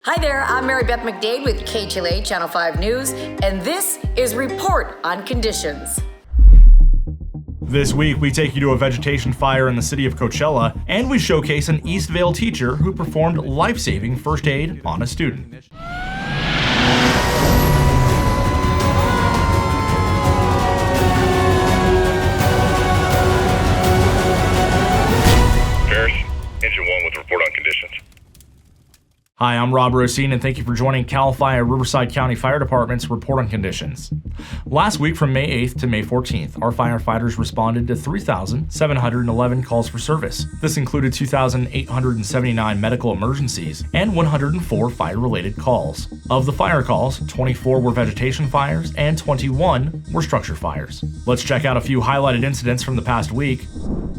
Hi there, I'm Mary Beth McDade with KHLA Channel 5 News, and this is Report on Conditions. This week, we take you to a vegetation fire in the city of Coachella, and we showcase an Eastvale teacher who performed life-saving first aid on a student. Engine 1 with report on conditions. Hi, I'm Rob Rosine, and thank you for joining CAL FIRE Riverside County Fire Department's Report on Conditions. Last week, from May 8th to May 14th, our firefighters responded to 3,711 calls for service. This included 2,879 medical emergencies and 104 fire-related calls. Of the fire calls, 24 were vegetation fires and 21 were structure fires. Let's check out a few highlighted incidents from the past week.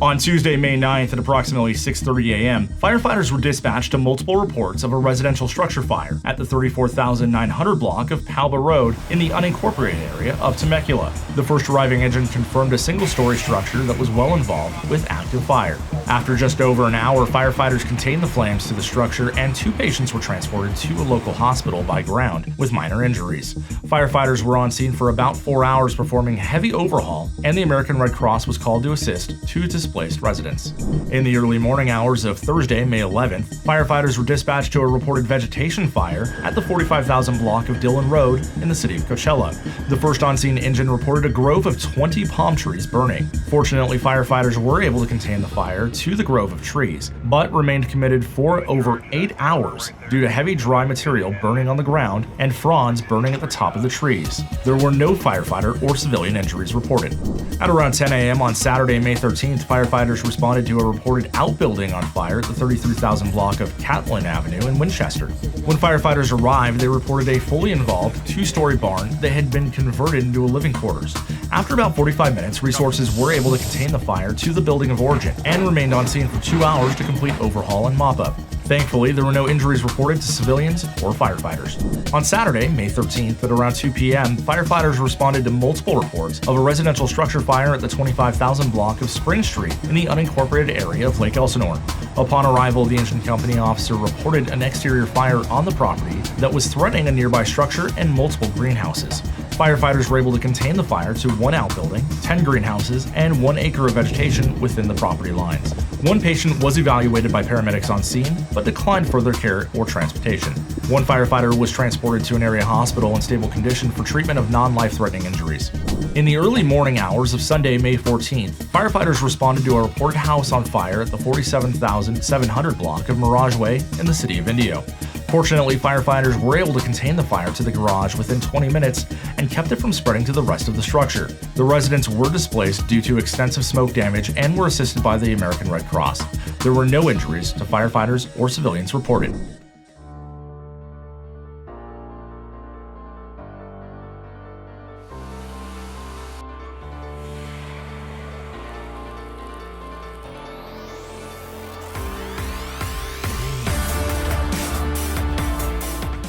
On Tuesday, May 9th at approximately 6:30 a.m., firefighters were dispatched to multiple reports of a residential structure fire at the 34,900 block of Palba Road in the unincorporated area of Temecula. The first arriving engine confirmed a single-story structure that was well involved with active fire. After just over an hour, firefighters contained the flames to the structure and 2 patients were transported to a local hospital by ground with minor injuries. Firefighters were on scene for about 4 hours performing heavy overhaul, and the American Red Cross was called to assist 2 displaced residents. In the early morning hours of Thursday, May 11th, firefighters were dispatched to a reported vegetation fire at the 45,000 block of Dillon Road in the city of Coachella. The first on-scene engine reported a grove of 20 palm trees burning. Fortunately, firefighters were able to contain the fire to the grove of trees, but remained committed for over 8 hours due to heavy dry material burning on the ground and fronds burning at the top of the trees. There were no firefighter or civilian injuries reported. At around 10 a.m. on Saturday, May 13th, firefighters responded to a reported outbuilding on fire at the 33,000 block of Catlin Avenue in Winchester. When firefighters arrived, they reported a fully involved 2-story barn that had been converted into a living quarters. After about 45 minutes, resources were able to contain the fire to the building of origin and remained on scene for 2 hours to complete overhaul and mop-up. Thankfully, there were no injuries reported to civilians or firefighters. On Saturday, May 13th at around 2 p.m., firefighters responded to multiple reports of a residential structure fire at the 25,000 block of Spring Street in the unincorporated area of Lake Elsinore. Upon arrival, the engine company officer reported an exterior fire on the property that was threatening a nearby structure and multiple greenhouses. Firefighters were able to contain the fire to 1 outbuilding, 10 greenhouses, and 1 acre of vegetation within the property lines. 1 patient was evaluated by paramedics on scene, but declined further care or transportation. 1 firefighter was transported to an area hospital in stable condition for treatment of non-life-threatening injuries. In the early morning hours of Sunday, May 14th, firefighters responded to a reported house on fire at the 47,700 block of Mirage Way in the city of Indio. Fortunately, firefighters were able to contain the fire to the garage within 20 minutes and kept it from spreading to the rest of the structure. The residents were displaced due to extensive smoke damage and were assisted by the American Red Cross. There were no injuries to firefighters or civilians reported.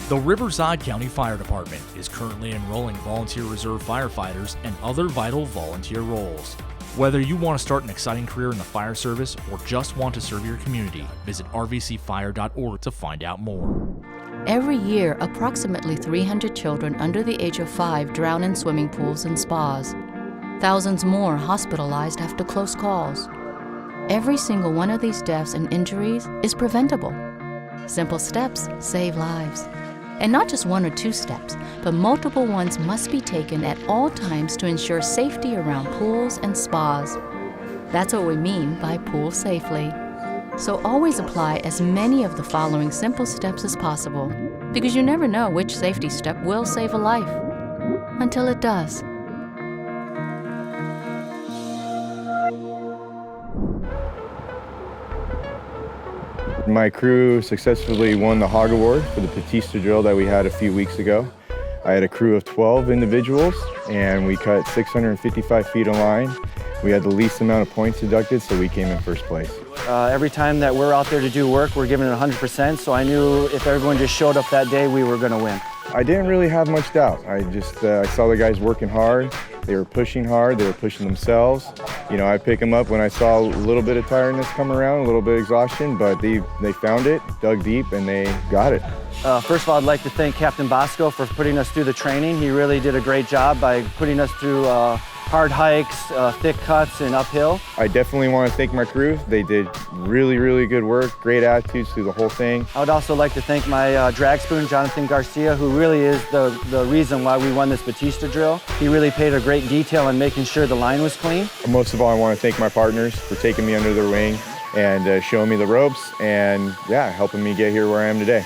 The Riverside County Fire Department is currently enrolling volunteer reserve firefighters and other vital volunteer roles. Whether you want to start an exciting career in the fire service or just want to serve your community, visit rvcfire.org to find out more. Every year, approximately 300 children under the age of 5 drown in swimming pools and spas. Thousands more hospitalized after close calls. Every single one of these deaths and injuries is preventable. Simple steps save lives. And not just 1 or 2 steps, but multiple ones must be taken at all times to ensure safety around pools and spas. That's what we mean by pool safely. So always apply as many of the following simple steps as possible, because you never know which safety step will save a life, until it does. My crew successfully won the Hog Award for the Batista drill that we had a few weeks ago. I had a crew of 12 individuals and we cut 655 feet of line. We had the least amount of points deducted, so we came in first place. Every time that we're out there to do work, we're giving it 100%, so I knew if everyone just showed up that day, we were going to win. I didn't really have much doubt. I saw the guys working hard. They were pushing hard. They were pushing themselves. You know, I pick them up when I saw a little bit of tiredness come around, a little bit of exhaustion, but they found it, dug deep, and they got it. First of all, I'd like to thank Captain Bosco for putting us through the training. He really did a great job by putting us through hard hikes, thick cuts, and uphill. I definitely want to thank my crew. They did really, really good work, great attitudes through the whole thing. I would also like to thank my drag spoon, Jonathan Garcia, who really is the reason why we won this Batista drill. He really paid a great detail in making sure the line was clean. Most of all, I want to thank my partners for taking me under their wing and showing me the ropes and, yeah, helping me get here where I am today.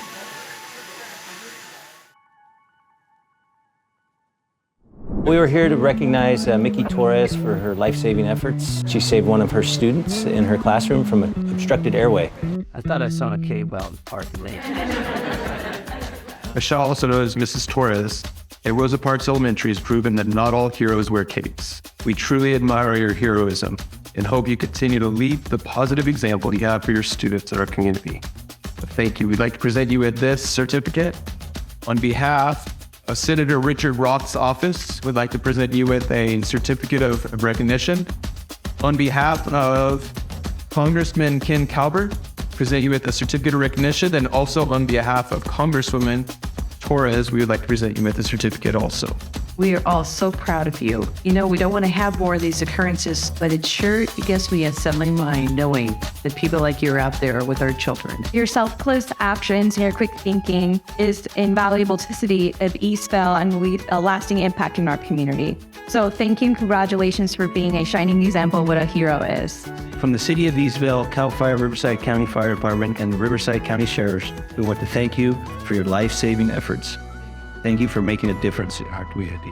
We were here to recognize Mickey Torres for her life-saving efforts. She saved one of her students in her classroom from an obstructed airway. I thought I saw a cave out in the parking lane. Michelle, also known as Mrs. Torres, at Rosa Parks Elementary has proven that not all heroes wear capes. We truly admire your heroism and hope you continue to lead the positive example you have for your students in our community. Thank you. We'd like to present you with this certificate. On behalf of Senator Richard Roth's office, would like to present you with a certificate of recognition. On behalf of Congressman Ken Calvert, present you with a certificate of recognition, and also on behalf of Congresswoman Torres, we would like to present you with a certificate also. We are all so proud of you. You know, we don't want to have more of these occurrences, but it sure gives me a settling mind knowing that people like you are out there with our children. Your selfless actions and your quick thinking is invaluable to the city of Eastvale and will leave a lasting impact in our community. So thank you and congratulations for being a shining example of what a hero is. From the City of Eastvale, CAL FIRE Riverside County Fire Department, and the Riverside County Sheriffs, we want to thank you for your life-saving efforts. Thank you for making a difference in our community.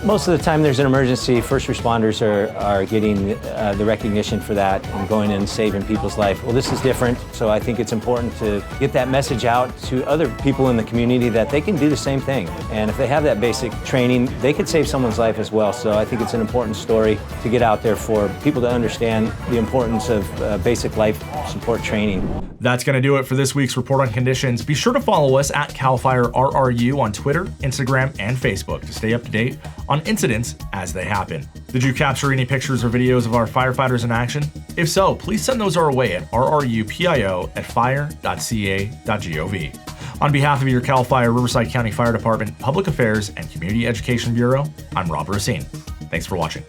Most of the time there's an emergency, first responders are getting the recognition for that and going in and saving people's life. Well, this is different, so I think it's important to get that message out to other people in the community that they can do the same thing. And if they have that basic training, they could save someone's life as well. So I think it's an important story to get out there for people to understand the importance of basic life support training. That's going to do it for this week's Report on Conditions. Be sure to follow us at CAL FIRE RRU on Twitter, Instagram, and Facebook to stay up to date on incidents as they happen. Did you capture any pictures or videos of our firefighters in action? If so, please send those our way at rrupio@fire.ca.gov. On behalf of your CAL FIRE Riverside County Fire Department Public Affairs and Community Education Bureau, I'm Rob Racine. Thanks for watching.